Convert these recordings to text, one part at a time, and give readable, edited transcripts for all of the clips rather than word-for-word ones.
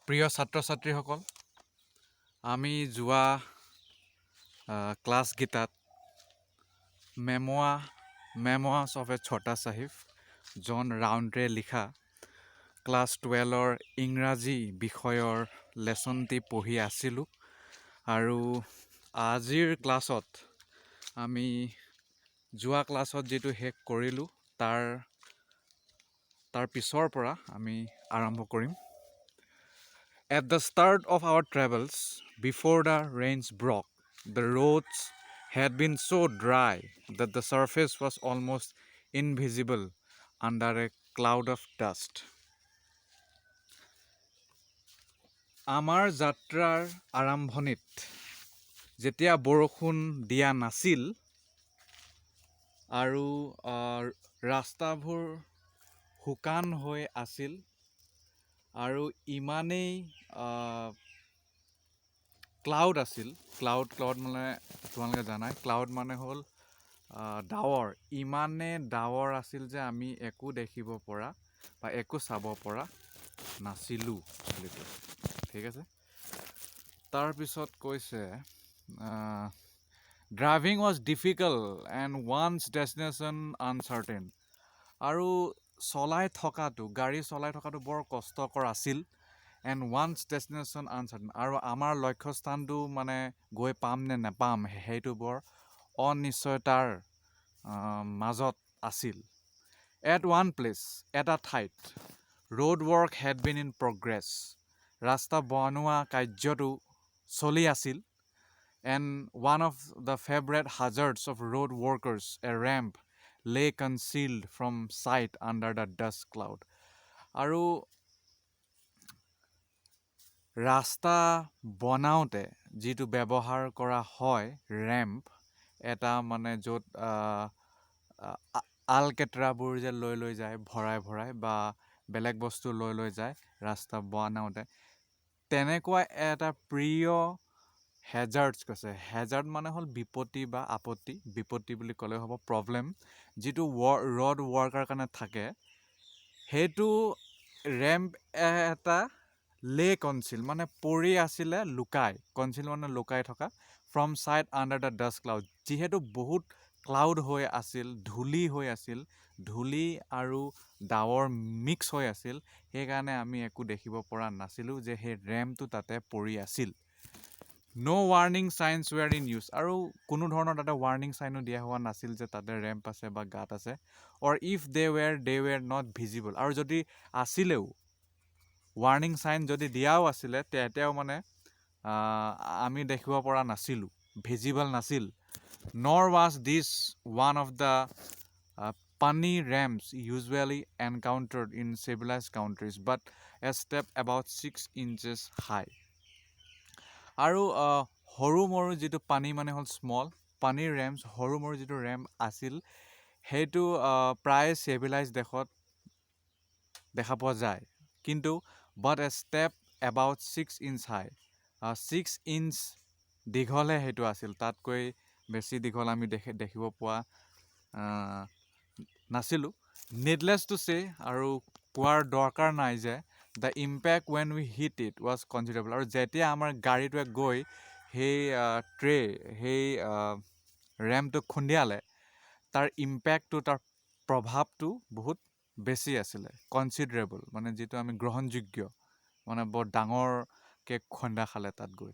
প্ৰিয় ছাত্ৰ ছাত্ৰীসকল, আমি যোৱা ক্লাছকেইটাত মেমোৱাছ অফ এ ছোটা চাহিব জন ৰাউণ্ডে লিখা ক্লাছ 12ৰ ইংৰাজী বিষয়ৰ লেচনটি পঢ়ি আছিলোঁ আৰু আজিৰ ক্লাছত আমি যোৱা ক্লাছত যিটো শেষ কৰিলোঁ তাৰ পিছৰ পৰা আমি আৰম্ভ কৰিম। At the start of our travels, before the rains broke, the roads had been so dry that the surface was almost invisible under a cloud of dust. আমাৰ যাত্ৰাৰ আৰম্ভণিত যেতিয়া বৰষুণ দিয়া নাছিল আৰু ৰাস্তাবোৰ শুকান হৈ আছিল আৰু ইমানেই ক্লাউড আছিল, ক্লাউড মানে তোমালোকে জানাই, ক্লাউড মানে হ'ল ডাৱৰ। ইমানে ডাৱৰ আছিল যে আমি একো দেখিব পৰা বা একো চাব পৰা নাছিলোঁ বুলি কৈছে। ঠিক আছে, তাৰপিছত কৈছে driving was difficult and one's destination uncertain. আৰু গাড়ী চলাই থকাটো বৰ কষ্টকৰ আছিল। এণ্ড ওৱানছ ডেষ্টিনেশ্যন আনচাৰ্টেইন, আৰু আমাৰ লক্ষ্যস্থানটো মানে গৈ পাম নে নেপাম সেইটো বৰ অনিশ্চয়তাৰ মাজত আছিল। এট ওৱান প্লেচ, এটা ঠাইত, road work had been in progress, ৰাস্তা বনোৱা কাৰ্যটো চলি আছিল। And one of the favourite hazards of road workers, a ramp lay concealed from sight under the dust cloud. আৰু ৰাস্তা বনাওঁতে যিটো ব্যৱহাৰ কৰা হয় ৰেম্প, এটা মানে য'ত আলকেটৰাবোৰ যে লৈ যায় ভৰাই বা বেলেগ বস্তু লৈ যায় ৰাস্তা বনাওঁতে, তেনেকুৱা এটা প্ৰিয় হেজাৰ্ডছ কৈছে। হেজাৰ্ড মানে হ'ল বিপত্তি বা আপত্তি, বিপত্তি বুলি ক'লে হ'ব প্ৰব্লেম, যিটো ৰ'ড ৱৰ্কাৰ কাৰণে থাকে। সেইটো ৰেম্প এটা কনচিল মানে পৰি আছিলে, কনচিল মানে লুকাই থকা, from sight under the dust cloud. যিহেতু বহুত ক্লাউড হৈ আছিল, ধূলি হৈ আছিল, ধূলি আৰু ডাৱৰ মিক্স হৈ আছিল, সেইকাৰণে আমি একো দেখিব পৰা নাছিলোঁ যে সেই ৰেম্পটো তাতে পৰি আছিল। ন' ৱাৰ্ণিং চাইনছ ৱেৰ ইন ইউজ, আৰু কোনো ধৰণৰ তাতে ৱাৰ্ণিং চাইনো দিয়া হোৱা নাছিল যে তাতে ৰেম্প আছে বা গাঁত আছে। অৰ ইফ দে ৱেৰ নট ভিজিবল, আৰু যদি আছিলেও ৱাৰ্ণিং চাইন যদি দিয়াও আছিলে তেতিয়াও মানে আমি দেখিব পৰা নাছিলোঁ, ভিজিবল নাছিল। Nor was this one of the পানী ramps usually encountered in civilised countries, but a step about 6 inches high. আৰু সৰু মৰু যিটো পানী মানে হ'ল স্মল পানীৰ ৰেম্পছ, সৰু মৰু যিটো ৰেম্প আছিল সেইটো প্ৰায় চিভিলাইজ দেশত দেখা পোৱা যায়। কিন্তু but a step about 6 inch high, 6 inch দীঘলহে সেইটো আছিল, তাতকৈ বেছি দীঘল আমি দেখিব পোৱা নাছিলোঁ। নিডলেছ টু চে, আৰু কোৱাৰ দৰকাৰ নাই যে the impact when we hit it was considerable, আৰু যেতিয়া আমাৰ গাড়ীটোৱে গৈ সেই ৰেম্পটোক খুন্দিয়ালে, তাৰ ইম্পেক্টটো, তাৰ প্ৰভাৱটো বহুত বেছি আছিলে, কনচিডাৰেবল মানে যিটো আমি গ্ৰহণযোগ্য, মানে বৰ ডাঙৰকৈ খুন্দা খালে তাত গৈ।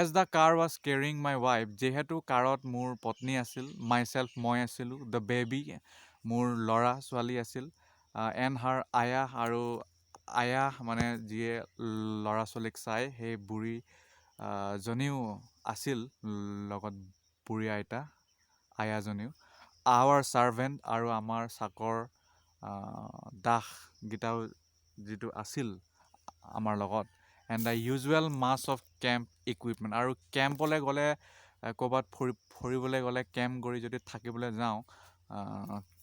As the car was carrying my wife, যিহেতু কাৰত মোৰ পত্নী আছিল, মাইছেল্ফ মই আছিলোঁ, দ্য বেবী মোৰ ল'ৰা ছোৱালী আছিল, এণ্ড হাৰ আয়াহ, আৰু আয়াহ মানে যিয়ে ল'ৰা ছোৱালীক চাই সেই বুঢ়ী জনীও আছিল লগত, বুঢ়ী আইতা আয়াজনীও, আৱাৰ ছাৰ্ভেণ্ট, আৰু আমাৰ চাকৰ দাসকেইটাও যিটো আছিল আমাৰ লগত, and the usual mass of camp equipment, আৰু কেম্পলৈ গ'লে, ক'ৰবাত ফুৰিবলৈ গ'লে, কেম্প কৰি যদি থাকিবলৈ যাওঁ,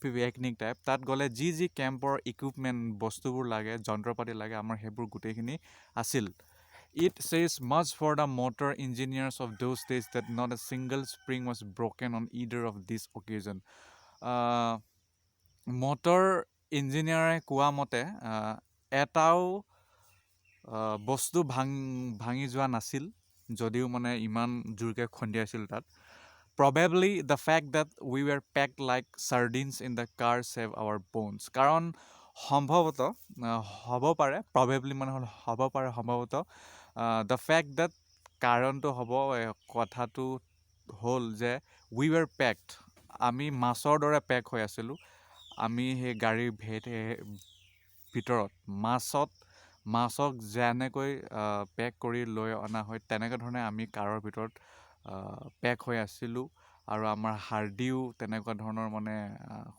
পিকনিক টাইপ, তাত গ'লে যি কেম্পৰ ইকুইপমেণ্ট বস্তুবোৰ লাগে, যন্ত্ৰ পাতি লাগে, আমাৰ সেইবোৰ গোটেইখিনি আছিল। It says much for the motor engineers of those days that not a single spring was broken on either of these occasions. Motor ইঞ্জিনিয়াৰে কোৱা মতে এটাও বস্তু ভাঙি যোৱা নাছিল যদিও মানে ইমান জোৰকৈ খুন্দিয়াইছিল তাত probably the fact that we were packed like sardines in the car save our bones কাৰণ সম্ভৱতঃ হ'ব পাৰে probably মানে হ'ল হ'ব পাৰে সম্ভৱতঃ the fact that কাৰণটো হ'ব কথাটো হ'ল যে we were packed আমি মাছৰ দৰে পেক হৈ আছিলোঁ আমি সেই গাড়ীৰ ভিতৰত মাছক যেনেকৈ পেক কৰি লৈ অনা হয় তেনেকৈ ধৰণে আমি কাৰৰ ভিতৰত পেক হৈ আছিলোঁ আৰু আমাৰ হাৰ্ডিও তেনেকুৱা ধৰণৰ মানে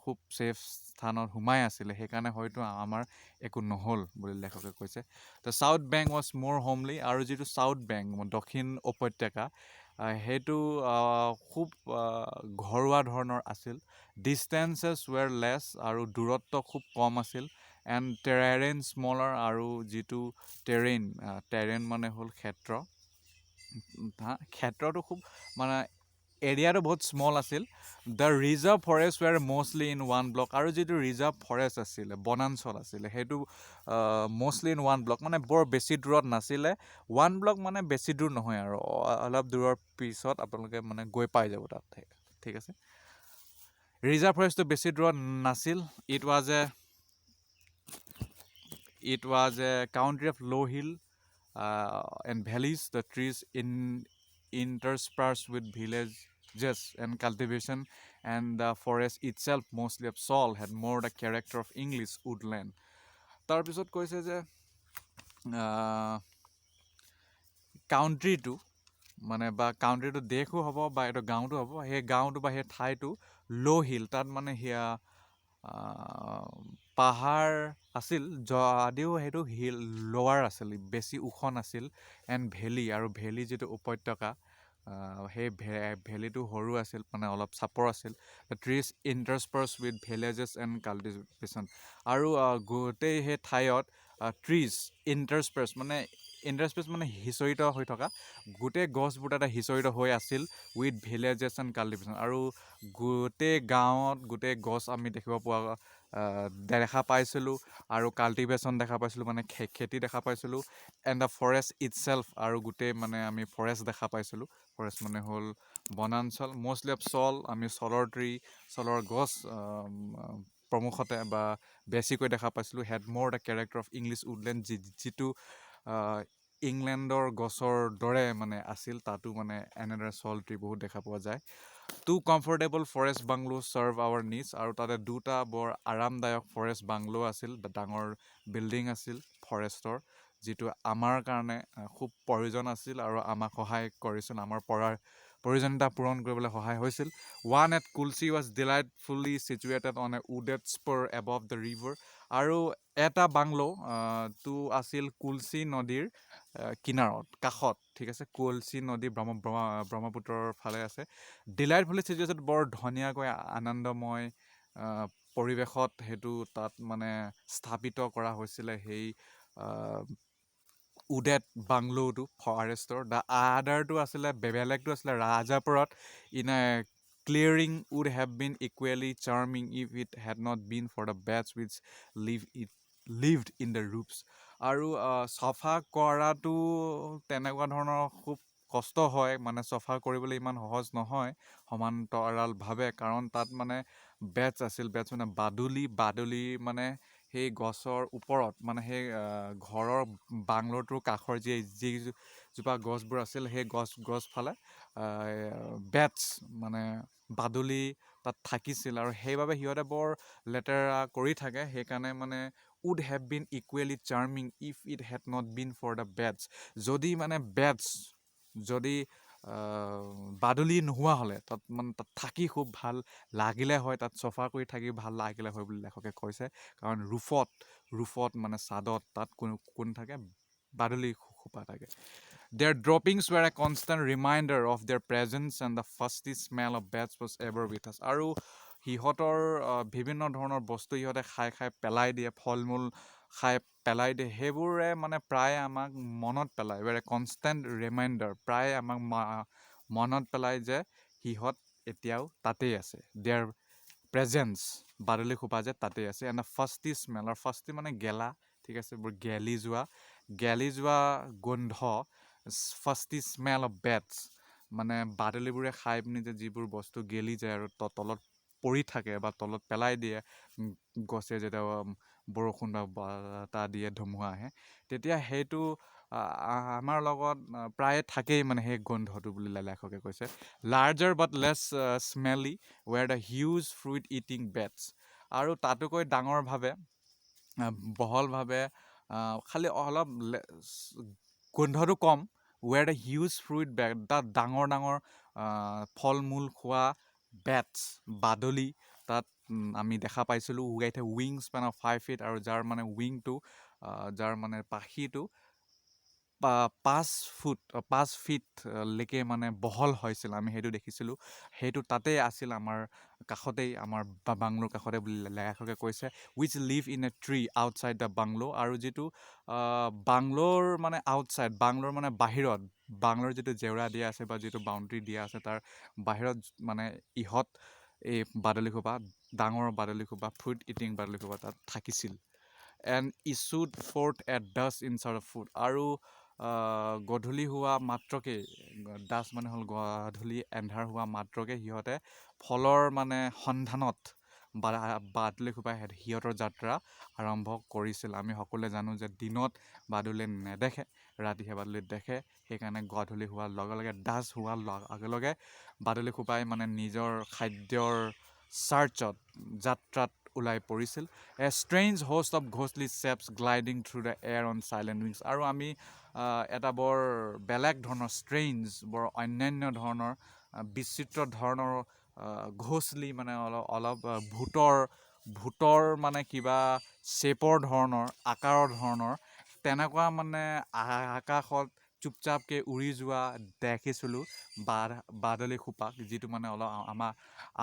খুব ছেফ স্থানত সোমাই আছিলে সেইকাৰণে হয়তো আমাৰ একো নহ'ল বুলি লেখকে কৈছে দ্য চাউথ বেংক ৱাজ মোৰ হোমলি আৰু যিটো চাউথ বেংক দক্ষিণ উপত্যকা সেইটো খুব ঘৰুৱা ধৰণৰ আছিল ডিষ্টেঞ্চেছ ৱেৰ লেছ আৰু দূৰত্ব খুব কম আছিল এণ্ড টেৰেইন স্মলাৰ আৰু যিটো টেৰেইন মানে হ'ল ক্ষেত্ৰটো খুব মানে এৰিয়াটো বহুত স্মল আছিল the reserve forest were mostly in one block আৰু যিটো ৰিজাৰ্ভ ফৰেষ্ট আছিলে বনাঞ্চল আছিলে সেইটো মষ্টলি ইন ওৱান ব্লক মানে বৰ বেছি দূৰত নাছিলে ওৱান ব্লক মানে বেছি দূৰ নহয় আৰু অলপ দূৰৰ পিছত আপোনালোকে মানে গৈ পাই যাব তাত ঠিক আছে ৰিজাৰ্ভ ফৰেষ্টটো বেছি দূৰত নাছিল It was a country of low hill and valleys, the trees interspersed with villages and cultivation, and the forest itself, mostly of salt, had more the character of English woodland. তাৰপিছত কৈছে যে কাউণ্ট্ৰিটো মানে বা কাউণ্ট্ৰিটো দেশো হ'ব বা এইটো গাঁওটো হ'ব সেই গাঁওটো বা সেই ঠাইটো ল' হিল তাত মানে সেয়া পাহাৰ আছিল যদিও সেইটো হিল লৱাৰ আছিল বেছি ওখ নাছিল এণ্ড ভেলী যিটো উপত্যকা সেই ভেলীটো সৰু আছিল মানে অলপ চাপৰ আছিল trees interspersed with villages and cultivation আৰু গোটেই সেই ঠাইত ট্ৰিজ ইণ্টাৰস্পাৰ্চ মানে সিঁচৰিত হৈ থকা গোটেই গছবোৰ তাতে সিঁচৰিত হৈ আছিল উইথ ভিলেজেছ এণ্ড কাল্টিভেশ্যন আৰু গোটেই গাঁৱত গোটেই গছ আমি দেখা পাইছিলোঁ আৰু কাল্টিভেশ্যন দেখা পাইছিলোঁ মানে খেতি দেখা পাইছিলোঁ এণ্ড দ্য ফৰেষ্ট ইটছেল্ফ আৰু গোটেই মানে আমি ফৰেষ্ট দেখা পাইছিলোঁ ফৰেষ্ট মানে হ'ল বনাঞ্চল মষ্টলি অফ আমি চলৰ গছ প্ৰমুখতে বা বেছিকৈ দেখা পাইছিলোঁ হেড মোৰ the character of English woodland যিটো ইংলেণ্ডৰ গছৰ দৰে মানে আছিল তাতো মানে এনেদৰে চল ট্ৰী বহুত দেখা পোৱা যায় too comfortable forest bungalow serve our needs আৰু তাতে দুটা বৰ আৰামদায়ক ফৰেষ্ট বাংলো আছিল ডাঙৰ বিল্ডিং আছিল ফৰেষ্টৰ যিটো আমাৰ কাৰণে খুব প্ৰয়োজন আছিল আৰু আমাক সহায় কৰিছিল আমাৰ প্ৰয়োজনীয়তা পূৰণ কৰিবলৈ সহায় হৈছিল one at Kulsi was delightfully situated on a wooded spur above the river আৰু এটা বাংলো টো আছিল কুলচি নদীৰ কাষত ঠিক আছে কুলচি নদী ব্ৰহ্মপুত্ৰৰ ফালে আছে ডিলাইটফুল্লি ছিটুৱেটেড বৰ ধুনীয়াকৈ আনন্দময় পৰিৱেশত সেইটো তাত মানে স্থাপিত কৰা হৈছিলে সেই উডেড বাংলোটো ফৰেষ্টৰ দ্য আদাৰটো আছিলে বেলেগটো আছিলে ৰাজাপুৰত in a clearing would have been equally charming if it had not been for the bats which lived in the roofs আৰু চফা কৰাটো তেনেকুৱা ধৰণৰ খুব কষ্ট হয় মানে চফা কৰিবলৈ ইমান সহজ নহয় সমান্তৰালভাৱে কাৰণ তাত মানে বেটছ মানে বাদুলি মানে সেই গছৰ ওপৰত মানে সেই ঘৰৰ বাংলোটোৰ কাষৰ যিজোপা গছবোৰ আছিল সেই গছফালে বেটছ মানে বাদুলি তাত থাকিছিল আৰু সেইবাবে সিহঁতে বৰ লেতেৰা কৰি থাকে সেইকাৰণে মানে would have been equally charming if it had not been for the bats যদি মানে যদি বাদুলি নোহোৱা হ'লে তাত থাকি খুব ভাল লাগিলে হয় তাত চফা কৰি থাকি ভাল লাগিলে হয় বুলি লেখকে কৈছে কাৰণ ৰুফত মানে ছাদত তাত কোন থাকে বাদুলি খোপা থাকে Their droppings were a constant reminder of their presence and the fusty smell of bats was ever with us আৰু সিহঁতৰ বিভিন্ন ধৰণৰ বস্তু সিহঁতে খাই পেলাই দিয়ে ফল মূল খাই পেলাই দিয়ে সেইবোৰে মানে প্ৰায় আমাক মনত পেলায় এ কনষ্টেণ্ট ৰিমাইণ্ডাৰ প্ৰায় আমাক মনত পেলায় যে সিহঁত এতিয়াও তাতেই আছে দেয়াৰ প্ৰেজেঞ্চ বাদুলি খোপা যে তাতেই আছে এণ্ড দ্য ফাষ্টি স্মেল আৰু ফাষ্টি মানে গেলা ঠিক আছে বৰ গেলি যোৱা গেলি যোৱা গোন্ধ, ফাষ্টি স্মেল অফ বেটছ, মানে বাদুলিবোৰে খাই পিনি যে যিবোৰ বস্তু গেলি যায় আৰু তলত পৰি থাকে বা তলত পেলাই দিয়ে, গছে যেতিয়া বৰষুণ বা বতাহ দিয়ে, ধুমুহা আহে, তেতিয়া সেইটো আমাৰ লগত প্ৰায়ে থাকেই, মানে সেই গোন্ধটো বুলি লেখকে কৈছে। Larger but less smelly were the huge fruit eating bats, আৰু তাতোকৈ ডাঙৰভাৱে, বহলভাৱে, খালি অলপ গোন্ধটো কম, were the huge fruit bat, তাত ডাঙৰ ডাঙৰ ফল মূল খোৱা বেটছ, বাদুলি তাত আমি দেখা পাইছিলোঁ, with a wing Spain of 5 feet, আৰু যাৰ মানে উইংটো, যাৰ মানে পাখিটো 5 feet লৈকে মানে বহল হৈছিল, আমি সেইটো দেখিছিলোঁ। সেইটো তাতেই আছিল, আমাৰ কাষতেই, আমাৰ বাংলোৰ কাষতে বুলি লেখকে কৈছে। Which live in a tree outside the bungalow, আৰু যিটো বাংলোৰ মানে আউটছাইড, বাংলোৰ মানে বাহিৰত, বাংলোৰ যিটো জেওৰা দিয়া আছে বা যিটো বাউণ্ডেৰী দিয়া আছে, তাৰ বাহিৰত মানে ইহঁত, এই বাদুলিসোপা, ডাঙৰ বাদুলিসোপা, ফ্ৰুইট ইটিং বাদুলিসোপা তাত থাকিছিল। And issued forth at dusk in search of food, আৰু গধূলি হোৱা মাত্ৰকে, ডাষ্ট মানে হ'ল গধূলি, এন্ধাৰ হোৱা মাত্ৰকে সিহঁতে ফলৰ মানে সন্ধানত বাদুলিসোপাই সিহঁতৰ যাত্ৰা আৰম্ভ কৰিছিল। আমি সকলোৱে জানো যে দিনত বাদুলিয়ে নেদেখে, ৰাতিহে বাদুলি দেখে, সেইকাৰণে গধূলি হোৱাৰ লগে লগে, ডাষ্ট হোৱাৰ লগে লগে বাদুলিসোপাই মানে নিজৰ খাদ্যৰ চাৰ্চত, যাত্ৰাত ওলাই পৰিছিল। A strange host of ghostly shapes gliding through the air on silent wings, আৰু আমি এটা বৰ বেলেগ ধৰণৰ, ষ্ট্ৰেঞ্জ, বৰ অন্যান্য ধৰণৰ, বিচিত্ৰ ধৰণৰ, ঘোষ্টলি মানে অলপ ভূতৰ মানে কিবা শ্বেপৰ ধৰণৰ, আকাৰৰ ধৰণৰ, তেনেকুৱা মানে আকাশত চুপচাপকৈ উৰি যোৱা দেখিছিলোঁ বাদুলিসোপাক, যিটো মানে অলপ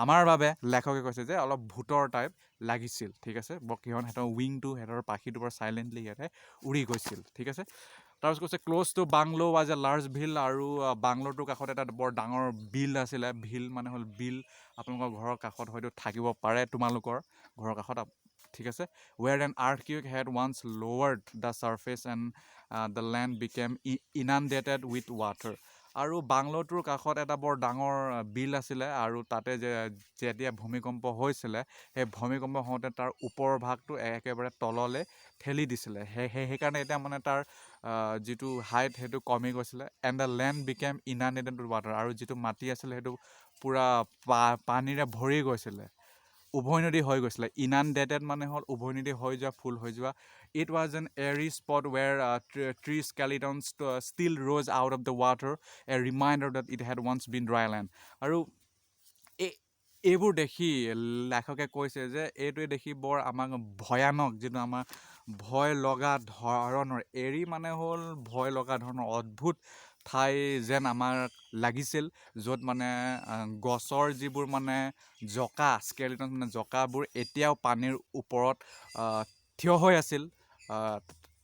আমাৰ বাবে লেখকে কৈছে যে অলপ ভূতৰ টাইপ লাগিছিল, ঠিক আছে। সিহঁতৰ উইংটো, সিহঁতৰ পাখিটোৰ পৰা চাইলেণ্টলি সিহঁতে উৰি গৈছিল, ঠিক আছে। তাৰপিছত কৈছে close to bungalow was a large well, আৰু বাংলোটোৰ কাষত এটা বৰ ডাঙৰ বিল আছিলে। ভিল মানে হ'ল বিল, আপোনালোকৰ ঘৰৰ কাষত হয়তো থাকিব পাৰে, তোমালোকৰ ঘৰৰ কাষত, ঠিক আছে। Where an earthquake had once lowered the surface and the land became inundated with water, আৰু বাংলোটোৰ কাষত এটা বৰ ডাঙৰ বিল আছিলে, আৰু তাতে যেতিয়া ভূমিকম্প হৈছিলে, সেই ভূমিকম্প হওঁতে তাৰ ওপৰৰ ভাগটো একেবাৰে তললৈ ঠেলি দিছিলে, সেইকাৰণে এতিয়া মানে তাৰ যিটো হাইট সেইটো কমি গৈছিলে। And the land became inundated with water, আৰু যিটো মাটি আছিলে সেইটো পূৰা পানীৰে ভৰি গৈছিলে, উভৈনদী হৈ গৈছিলে। ইনাণ্ডেটেড মানে হ'ল উভৈনদী হৈ যোৱা, ফুল হৈ যোৱা। It was an eerie spot where tree skeletons still rose out of the water, a reminder that it had once been dry land, আৰু এইবোৰ দেখি লেখকে কৈছে যে এইটোৱে দেখি বৰ আমাক ভয়ানক, যিটো আমাৰ ভয় লগা ধৰণৰ, এৰি মানে হ'ল ভয় লগা ধৰণৰ অদ্ভুত ঠাই যেন আমাৰ লাগিছিল, য'ত মানে গছৰ যিবোৰ মানে জকা, স্কেলিটন মানে জকাবোৰ এতিয়াও পানীৰ ওপৰত থিয় হৈ আছিল,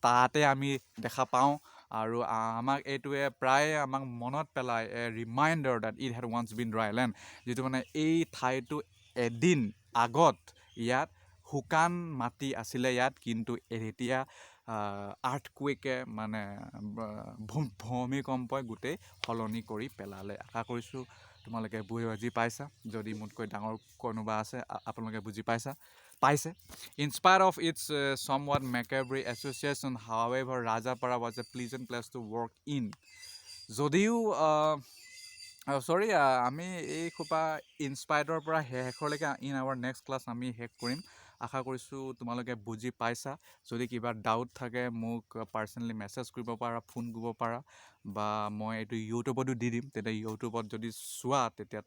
তাতে আমি দেখা পাওঁ। আৰু আমাক এইটোৱে প্ৰায় আমাক মনত পেলায়, a reminder that it had once been dry land, যিটো মানে এই ঠাইটো এদিন আগত ইয়াত শুকান মাটি আছিলে ইয়াত, কিন্তু এতিয়া আৰ্থকুৱেকে মানে ভূমিকম্পই গোটেই সলনি কৰি পেলালে। আশা কৰিছোঁ তোমালোকে বুজি পাইছা, যদি মোতকৈ ডাঙৰ কোনোবা আছে আপোনালোকে বুজি পাইছে। In spite of its somewhat macabre association, however, Rajapara was a pleasant place to work in. যদিও আমি এই খোপা ইনস্পায়াৰ্ডৰ পৰা শেষলৈকে ইন আৱাৰ নেক্সট ক্লাছ আমি শেষ কৰিম। আশা কৰিছোঁ তোমালোকে বুজি পাইছা। যদি কিবা ডাউট থাকে মোক পাৰ্চনেলি মেছেজ কৰিব পাৰা, ফোন কৰিব পাৰা, বা মই এইটো ইউটিউবতো দি দিম। তেতিয়া ইউটিউবত যদি চোৱা তেতিয়া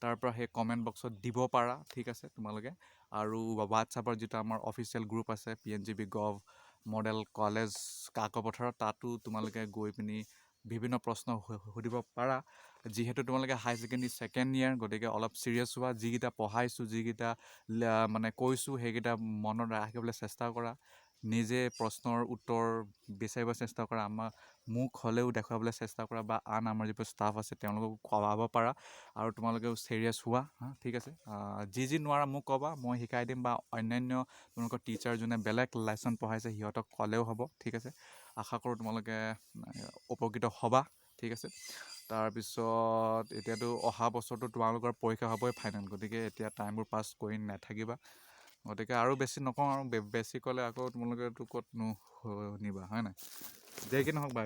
তাৰ পৰা সেই কমেণ্ট বক্সত দিব পাৰা, ঠিক আছে তোমালোকে। আৰু হোৱাটছআপৰ যিটো আমাৰ অফিচিয়েল গ্ৰুপ আছে, PNGB গভ মডেল কলেজ কাকপথাৰত, তাতো তোমালোকে গৈ পিনি বিভিন্ন প্ৰশ্ন সুধিব পাৰা। যিহেতু তোমালোকে হাই ছেকেণ্ডেৰী ছেকেণ্ড ইয়েৰ, গতিকে অলপ চিৰিয়াছ হোৱা। যিকেইটা পঢ়াইছোঁ, যিকেইটা মানে কৈছোঁ, সেইকেইটা মনত ৰাখিবলৈ চেষ্টা কৰা। নিজে প্ৰশ্নৰ উত্তৰ বিচাৰিব চেষ্টা কৰা, মোক হ'লেও দেখুৱাবলৈ চেষ্টা কৰা, বা আন আমাৰ যিবোৰ ষ্টাফ আছে তেওঁলোকক ক'ব পাৰা। আৰু তোমালোকেও চিৰিয়াছ হোৱা, ঠিক আছে। যি নোৱাৰা মোক ক'বা, মই শিকাই দিম, বা অন্যান্য তোমালোকৰ টিচাৰ যোনে বেলেগ লেচন পঢ়াইছে সিহঁতক ক'লেও হ'ব, ঠিক আছে। আশা কৰোঁ তোমালোকে উপকৃত হ'বা, ঠিক আছে। তাৰপিছত এতিয়াতো অহা বছৰটো তোমালোকৰ পৰীক্ষা হ'বই ফাইনেল, গতিকে এতিয়া টাইমবোৰ পাছ কৰি নাথাকিবা। গতিকে আৰু বেছি নকওঁ, আৰু বেছি ক'লে আকৌ তোমালোকেতো ক'ত শুনিবা, হয় নাই? যেই কি নহওক বাৰু।